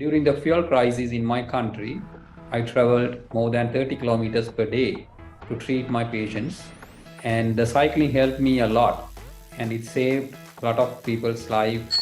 During the fuel crisis in my country, I traveled more than 30 kilometers per day to treat my patients, and the cycling helped me a lot, and it saved a lot of people's lives.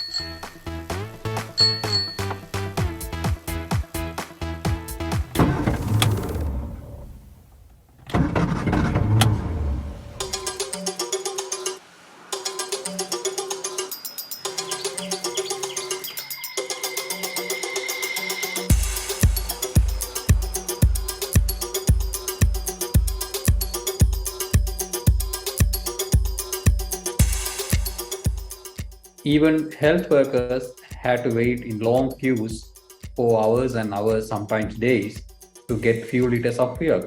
Even health workers had to wait in long queues for hours and hours, sometimes days, to get few liters of fuel.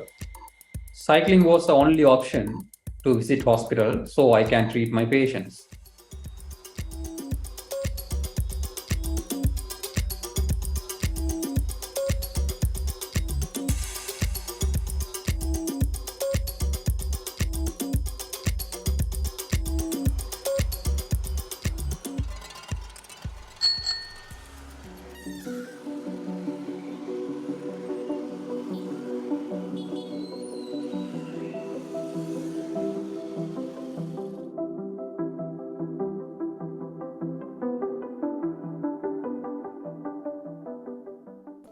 Cycling was the only option to visit hospital so I can treat my patients.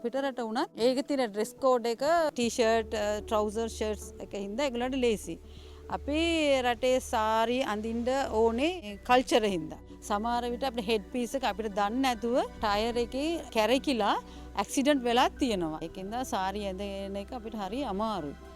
පිටරට වුණත් ඒකේ තියෙන dress code එක T-shirt ට්‍රවුසර් ෂර්ට්ස් එක හින්දා ඒගොල්ලන්ට ලේසි. අපි රටේ සාරි අඳින්න ඕනේ කල්චර් හින්දා. සමහර විට අපේ හෙඩ් පීස් එක අපිට දන්නේ නැතුව ටයර් එකේ කැරකිලා ඇක්සිඩන්ට් වෙලා තියෙනවා. ඒකින්ද සාරි ඇඳගෙන එක අපිට හරි අමාරුයි.